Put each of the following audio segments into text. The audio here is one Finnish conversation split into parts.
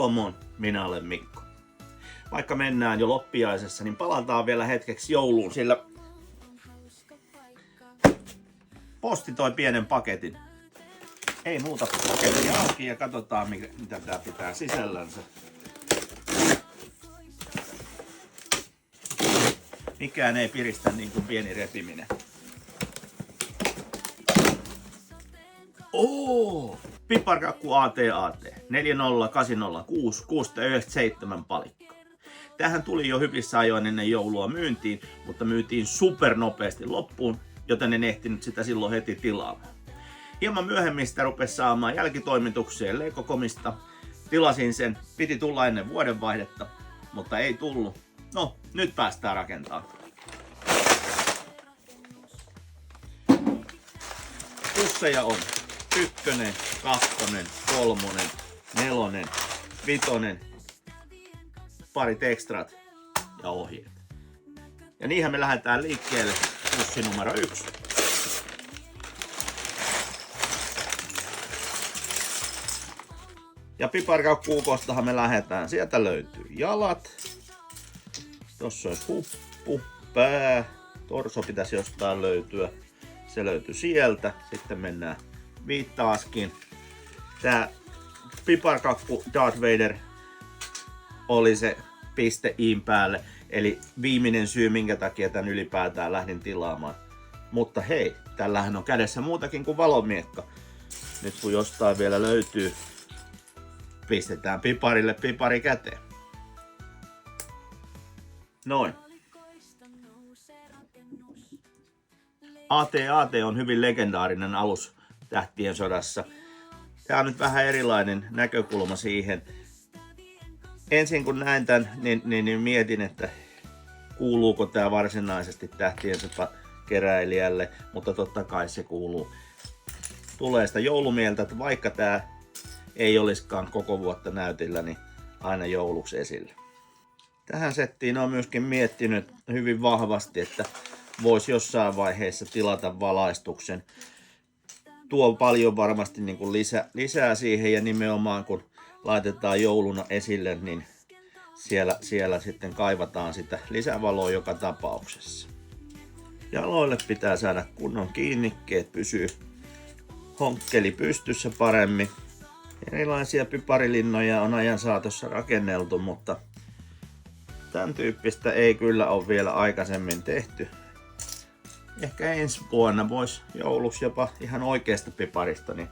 Kolmoon, minä olen Mikko. Vaikka mennään jo loppiaisessa, niin palataan vielä hetkeksi jouluun, sillä posti toi pienen paketin. Ei muuta kuin paketti auki ja katsotaan mitä tää pitää sisällänsä. Mikään ei piristä niin kuin pieni repiminen. Piparkakku AT 40806 697 palikkaa. Tähän tuli jo hyvissä ajoin ennen joulua myyntiin, mutta myytiin supernopeasti loppuun, joten en ehtinyt sitä silloin heti tilaamaan. Hieman myöhemmin sitä rupesi saamaan jälkitoimitukseen Lego.comista. Tilasin sen, piti tulla ennen vuodenvaihdetta, mutta ei tullut. No, nyt päästään rakentamaan. Pusseja on 1, 2, 3, 4, 5, parit ekstrat ja ohjeet. Ja niinhän me lähdetään liikkeelle pussi numero 1. Ja piparkakkuukostahan me lähdetään. Sieltä löytyy jalat. Tossa olisi huppu, pää, torso pitäisi jostain löytyä. Se löytyy sieltä. Sitten mennään viittaaskin. Tää piparkakku Darth Vader oli se piste iin päälle. Eli viimeinen syy, minkä takia tän ylipäätään lähdin tilaamaan. Mutta hei, tällähän on kädessä muutakin kuin valomiekka. Nyt kun jostain vielä löytyy, pistetään piparille pipari käteen. Noin. AT-AT on hyvin legendaarinen alus Tähtien sodassa. Tää on nyt vähän erilainen näkökulma siihen. Ensin kun näin tän, niin mietin, että kuuluuko tää varsinaisesti Tähtien sota keräilijälle, mutta totta kai se kuuluu. Tulee sitä joulumieltä, että vaikka tää ei olisikaan koko vuotta näytillä, niin aina jouluksi esille. Tähän settiin on myöskin miettinyt hyvin vahvasti, että voisi jossain vaiheessa tilata valaistuksen. Tuo paljon varmasti niin kuin lisää siihen, ja nimenomaan kun laitetaan jouluna esille, niin siellä sitten kaivataan sitä lisävaloa joka tapauksessa. Jaloille pitää saada kunnon kiinnikkeet, pysyy honkkeli pystyssä paremmin. Erilaisia piparilinnoja on ajan saatossa rakenneltu, mutta tämän tyyppistä ei kyllä ole vielä aikaisemmin tehty. Ehkä ensi vuonna voisi jouluksi jopa ihan oikeasta piparista niin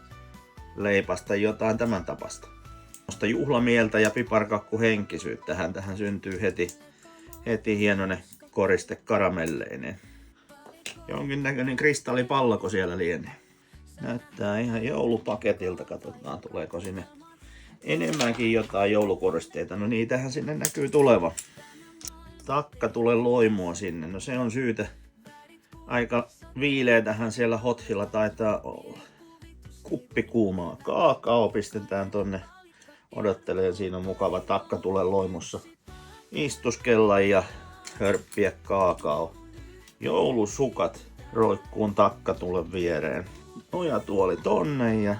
leipasta jotain tämän tapasta. Tuosta juhlamieltä ja piparkakkuhenkisyyttä tähän syntyy heti hienoinen koriste karamelleineen. Jonkinnäköinen kristallipallako siellä lienee. Näyttää ihan joulupaketilta, katsotaan tuleeko sinne enemmänkin jotain joulukoristeita. No niitähän sinne näkyy tulevan. Takka tulee loimua sinne, no se on syytä. Aika viileätähän siellä hothilla taitaa olla. Kuppi kuumaa kaakao pistetään tonne. Odottelee, siinä on mukava takka tulee loimussa. Istuskella ja hörppiä kaakao. Joulusukat roikkuun takka tulee viereen. Nojatuoli tonne ja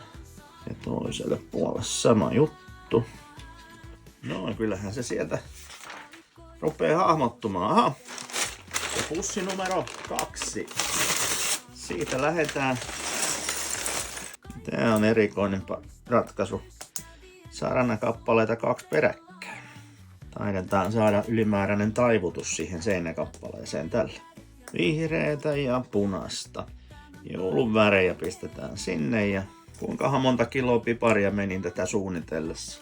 toiselle puolelle sama juttu. No kyllähän se sieltä rupeaa hahmottumaan. Aha. Ja pussi numero 2. Siitä lähdetään. Tää on erikoinen ratkaisu. Saranakappaleita 2 peräkkäin. Taidetaan saada ylimääräinen taivutus siihen seinäkappaleeseen tällä. Vihreätä ja punaista. Joulun värejä pistetään sinne ja kuinkahan monta kiloa piparia menin tätä suunnitellessa.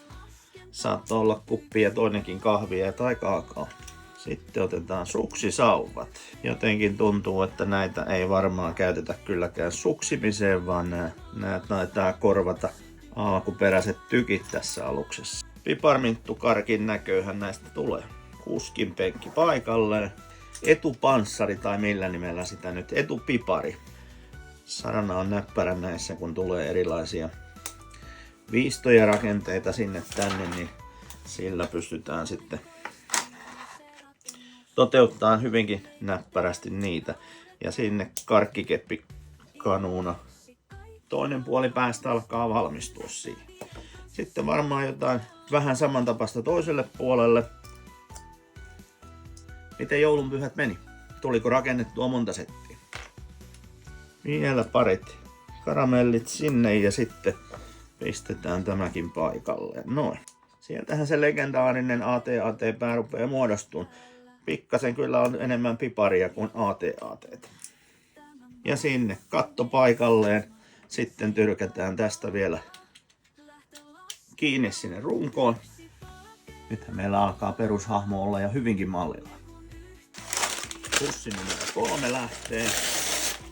Saattaa olla kuppia toinenkin kahvia tai kaakao. Sitten otetaan suksisauvat. Jotenkin tuntuu, että näitä ei varmaan käytetä kylläkään suksimiseen, vaan nämä taitaa korvata alkuperäiset tykit tässä aluksessa. Piparminttukarkin näköhän näistä tulee. Kuskin penkki paikalleen. Etupanssari tai millä nimellä sitä nyt, etupipari. Sarana on näppärä näissä, kun tulee erilaisia viistoja rakenteita sinne tänne, niin sillä pystytään sitten toteuttamaan hyvinkin näppärästi niitä. Ja sinne karkkikeppi kanuuna. Toinen puoli päästä alkaa valmistua siihen. Sitten varmaan jotain Vähän samantapaista toiselle puolelle. Miten joulunpyhät meni? Tuliko rakennettua monta settiä? Vielä parit karamellit sinne ja sitten pistetään tämäkin paikalleen. Noin. Sieltähän se legendaarinen AT-AT-pää rupeaa muodostumaan. Pikkasen kyllä on enemmän piparia kuin AT-AT. Ja sinne katto paikalleen. Sitten tyrkätään tästä vielä kiinni sinne runkoon. Nythän meillä alkaa perushahmo olla ja hyvinkin mallilla. Pussi numero 3 lähtee.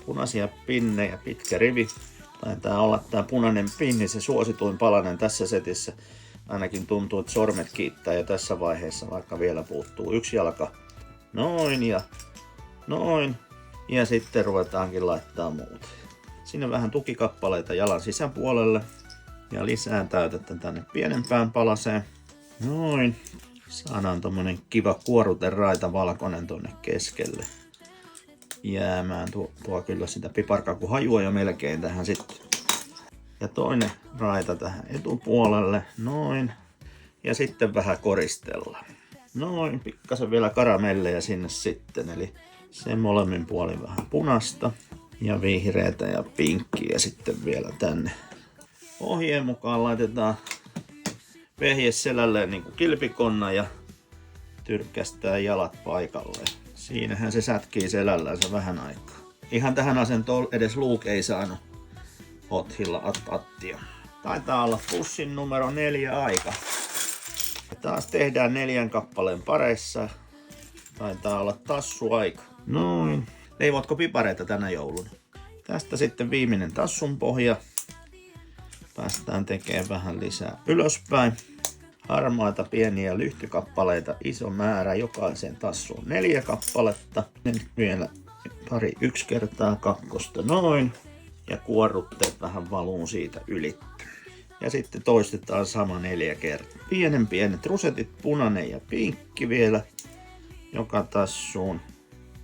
Punaisia pinnejä, pitkä rivi. Taitaa olla tää punainen pinni se suosituin palanen tässä setissä. Ainakin tuntuu, että sormet kiittää jo tässä vaiheessa, vaikka vielä puuttuu yksi jalka. Noin ja noin. Ja sitten ruvetaankin laittaa muut. Sinne vähän tukikappaleita jalan sisäpuolelle. Ja lisää täytettä tänne pienempään palaseen. Noin. Saadaan tommonen kiva kuoruteraita valkoinen tonne keskelle. Jäämään tuo kyllä sitä piparkakuhajua jo melkein tähän sitten. Ja toinen raita tähän etupuolelle. Noin. Ja sitten vähän koristellaan. Noin. Pikkasen vielä karamelleja sinne sitten. Eli sen molemmin puolin vähän punasta. Ja vihreätä ja pinkkiä sitten vielä tänne. Ohjeen mukaan laitetaan vehje selälleen niin kuin kilpikonna ja tyrkkästää jalat paikalleen. Siinähän se sätkii selällänsä vähän aikaa. Ihan tähän asentoon edes Luke ei saanut othilla attia. Taitaa olla pussin numero 4 aika. Ja taas tehdään 4 kappaleen pareissa. Taitaa olla tassu aika. Noin. Leivotko pipareita tänä jouluna? Tästä sitten viimeinen tassun pohja. Päästään tekemään vähän lisää ylöspäin. Harmaita pieniä lyhtykappaleita, iso määrä jokaiseen tassuun 4 kappaletta. Nyt vielä pari 1 kertaa kakkosta noin. Ja kuorrutteet vähän valuu siitä yli. Ja sitten toistetaan sama 4 kertaa. Pienet rusetit, punainen ja pinkki vielä. Joka tassuun.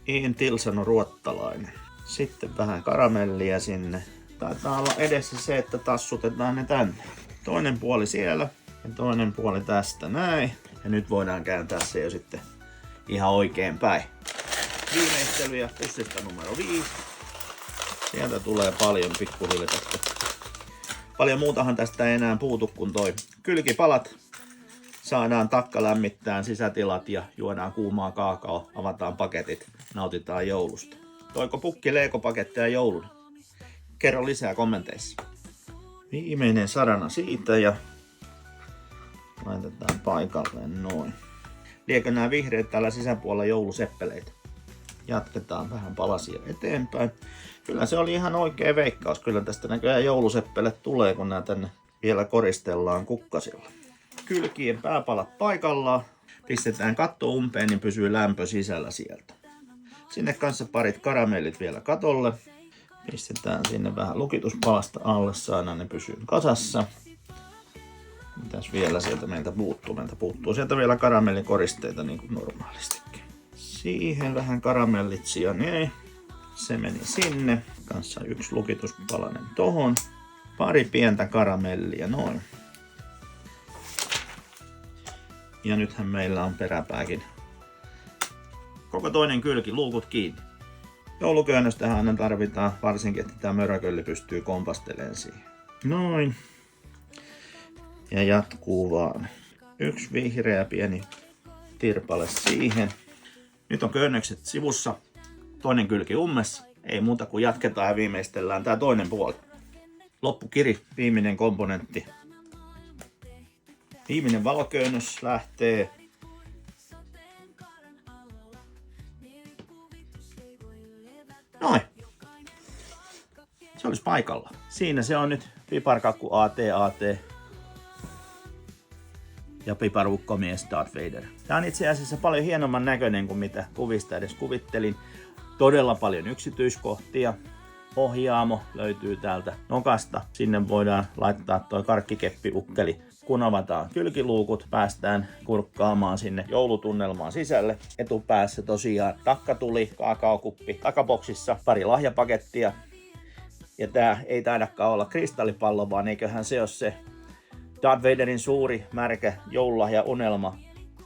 Iin Tilsano ruottalainen. Sitten vähän karamellia sinne. Taitaa olla edessä se, että tassutetaan ne tänne. Toinen puoli siellä ja toinen puoli tästä näin. Ja nyt voidaan kääntää se jo sitten ihan oikein päin. Viimeistelyjä pussista numero 5. Sieltä tulee paljon pikkuhilkasta. Paljon muutahan tästä ei enää puutu kuin toi kylkipalat. Saadaan takka lämmittää sisätilat ja juodaan kuumaa kaakao, avataan paketit, nautitaan joulusta. Toiko pukki Lego-paketteja jouluna? Kerro lisää kommenteissa. Viimeinen sarana siitä ja laitetaan paikalleen noin. Liekö nämä vihreät täällä sisäpuolella jouluseppeleitä? Jatketaan vähän palasia eteenpäin. Kyllä se oli ihan oikea veikkaus. Kyllä tästä näköjään jouluseppele tulee, kun nämä tänne vielä koristellaan kukkasilla. Kylkien pääpalat paikallaan. Pistetään katto umpeen, niin pysyy lämpö sisällä sieltä. Sinne kanssa parit karamellit vielä katolle. Pistetään sinne vähän lukituspalasta alle, saadaan ne pysyy kasassa. Mitäs vielä sieltä meiltä puuttuu? Meiltä puuttuu sieltä vielä karamellikoristeita niin kuin normaalistikin. Siihen vähän karamellit sijanei. Se meni sinne. Kanssa 1 lukituspalanen tohon. Pari pientä karamellia noin. Ja nythän meillä on peräpääkin koko toinen kylki, luukut kiinni. Joulukäännöstähän aina tarvitaan, varsinkin että tämä mörökölli pystyy kompastelemaan siihen. Noin. Ja jatkuu vaan. 1 vihreä pieni tirpale siihen. Nyt on käännökset sivussa. Toinen kylki ummessa. Ei muuta kuin jatketaan ja viimeistellään tää toinen puoli. Loppukiri, viimeinen komponentti. Viimeinen valokäännös lähtee. Noin. Se olisi paikalla. Siinä se on nyt piparkakku AT-AT ja piparukkomies Darth Vader. Tää on itse asiassa paljon hienomman näköinen kuin mitä kuvista edes kuvittelin. Todella paljon yksityiskohtia. Ohjaamo löytyy täältä nokasta. Sinne voidaan laittaa toi karkkikeppiukkeli. Kun avataan kylkiluukut, päästään kurkkaamaan sinne joulutunnelmaan sisälle. Etupäässä tosiaan takkatuli, kaakaokuppi takaboksissa, pari lahjapakettia. Ja tää ei taidakaan olla kristallipallo, vaan eiköhän se ole se Darth Vaderin suuri, märkä joululahja unelma,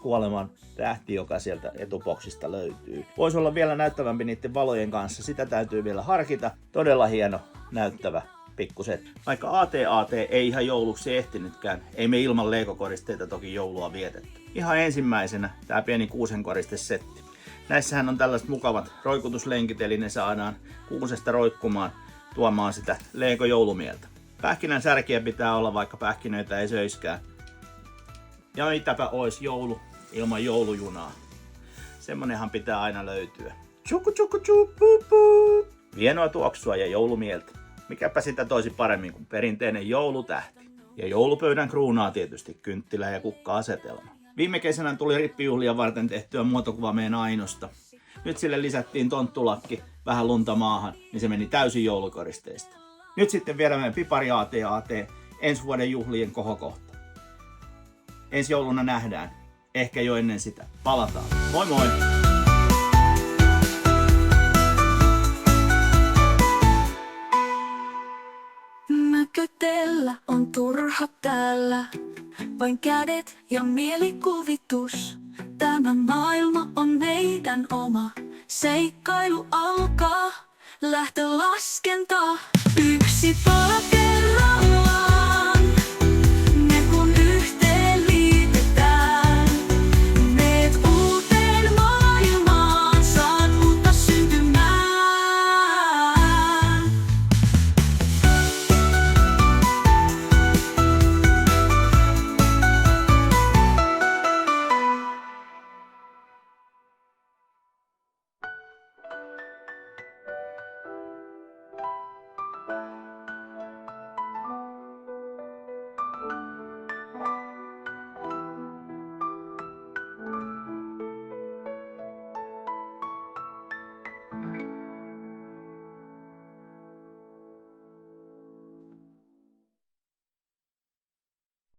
kuoleman tähti, joka sieltä etuboksista löytyy. Voisi olla vielä näyttävämpi niiden valojen kanssa, sitä täytyy vielä harkita. Todella hieno, näyttävä pikkuset. Vaikka AT-AT ei ihan jouluksi ehtinytkään, ei me ilman Lego-koristeita toki joulua vietetty. Ihan ensimmäisenä tää pieni kuusenkoristesetti. Näissähän on tällaiset mukavat roikutuslenkit, eli ne saadaan kuusesta roikkumaan, tuomaan sitä Lego-joulumieltä. Pähkinän särkiä pitää olla, vaikka pähkinöitä ei söiskään. Ja mitäpä ois joulu ilman joulujunaa. Semmonenhan pitää aina löytyä. Tjuku tjuku tjupu. Hienoa tuoksua ja joulumieltä. Mikäpä sitä toisi paremmin kuin perinteinen joulutähti. Ja joulupöydän kruunaa tietysti kynttilä ja kukka-asetelma. Viime kesänä tuli rippijuhlia varten tehtyä muotokuva meidän Ainosta. Nyt sille lisättiin tonttulakki, vähän lunta maahan, niin se meni täysin joulukoristeista. Nyt sitten vielä meidän pipari AT ensi vuoden juhlien kohokohta. Ensi jouluna nähdään. Ehkä jo ennen sitä. Palataan. Moi moi! Näkötellä on turha täällä, vain kädet ja mielikuvitus. Tämä maailma on meidän oma, seikkailu alkaa, lähtölaskenta. Yksi pala kerrallaan, ne kun yhteen liitetään. Meet uuteen maailmaan, saat uutta syntymään.